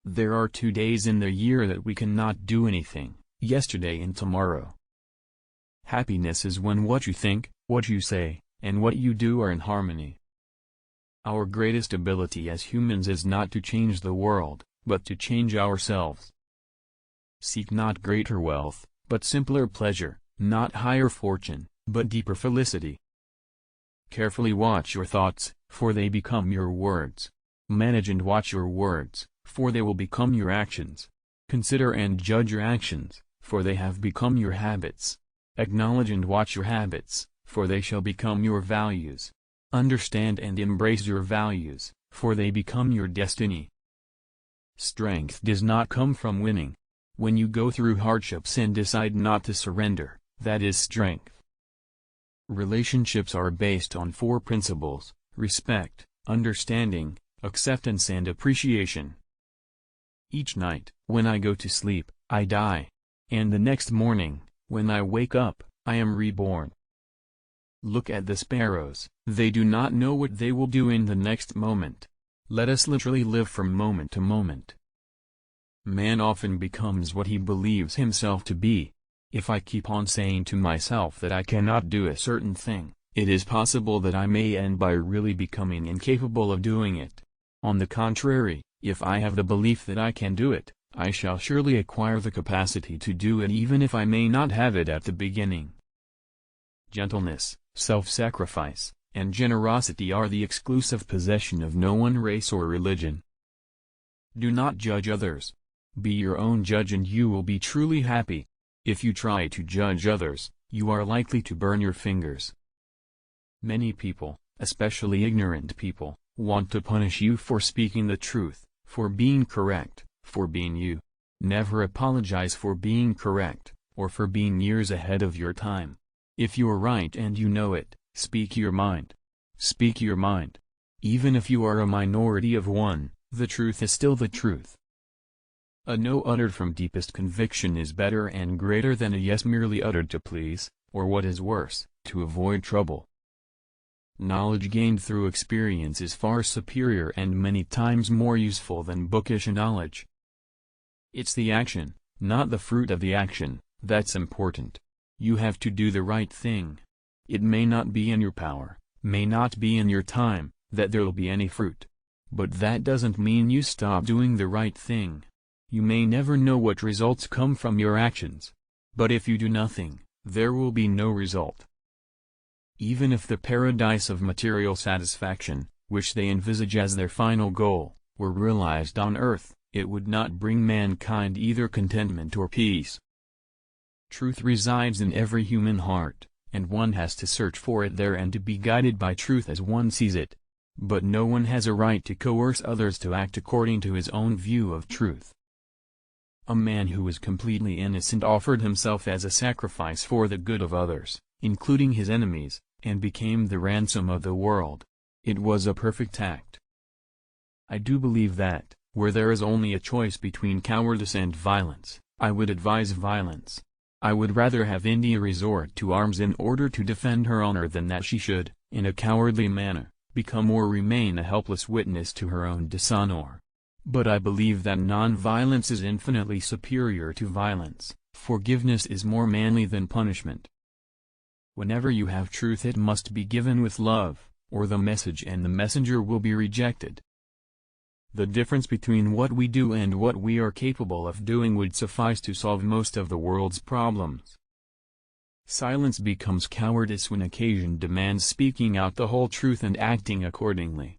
There are 2 days in the year that we cannot do anything, yesterday and tomorrow. Happiness is when what you think, what you say, and what you do are in harmony. Our greatest ability as humans is not to change the world, but to change ourselves. Seek not greater wealth, but simpler pleasure, not higher fortune, but deeper felicity. Carefully watch your thoughts, for they become your words. Manage and watch your words, for they will become your actions. Consider and judge your actions, for they have become your habits. Acknowledge and watch your habits, for they shall become your values. Understand and embrace your values, for they become your destiny. Strength does not come from winning. When you go through hardships and decide not to surrender, that is strength. Relationships are based on 4 principles: respect, understanding, acceptance and appreciation. Each night, when I go to sleep, I die. And the next morning, when I wake up, I am reborn. Look at the sparrows, they do not know what they will do in the next moment. Let us literally live from moment to moment. Man often becomes what he believes himself to be. If I keep on saying to myself that I cannot do a certain thing, it is possible that I may end by really becoming incapable of doing it. On the contrary, if I have the belief that I can do it, I shall surely acquire the capacity to do it even if I may not have it at the beginning. Gentleness, self-sacrifice, and generosity are the exclusive possession of no one race or religion. Do not judge others. Be your own judge and you will be truly happy. If you try to judge others, you are likely to burn your fingers. Many people, especially ignorant people, want to punish you for speaking the truth, for being correct, for being you. Never apologize for being correct, or for being years ahead of your time. If you're right and you know it, speak your mind. Speak your mind. Even if you are a minority of one, the truth is still the truth. A no uttered from deepest conviction is better and greater than a yes merely uttered to please, or what is worse, to avoid trouble. Knowledge gained through experience is far superior and many times more useful than bookish knowledge. It's the action, not the fruit of the action, that's important. You have to do the right thing. It may not be in your power, may not be in your time, that there'll be any fruit. But that doesn't mean you stop doing the right thing. You may never know what results come from your actions. But if you do nothing, there will be no result. Even if the paradise of material satisfaction, which they envisage as their final goal, were realized on earth, it would not bring mankind either contentment or peace. Truth resides in every human heart, and one has to search for it there and to be guided by truth as one sees it. But no one has a right to coerce others to act according to his own view of truth. A man who was completely innocent offered himself as a sacrifice for the good of others, including his enemies, and became the ransom of the world. It was a perfect act. I do believe that, where there is only a choice between cowardice and violence, I would advise violence. I would rather have India resort to arms in order to defend her honor than that she should, in a cowardly manner, become or remain a helpless witness to her own dishonor. But I believe that non-violence is infinitely superior to violence. Forgiveness is more manly than punishment. Whenever you have truth, it must be given with love, or the message and the messenger will be rejected. The difference between what we do and what we are capable of doing would suffice to solve most of the world's problems. Silence becomes cowardice when occasion demands speaking out the whole truth and acting accordingly.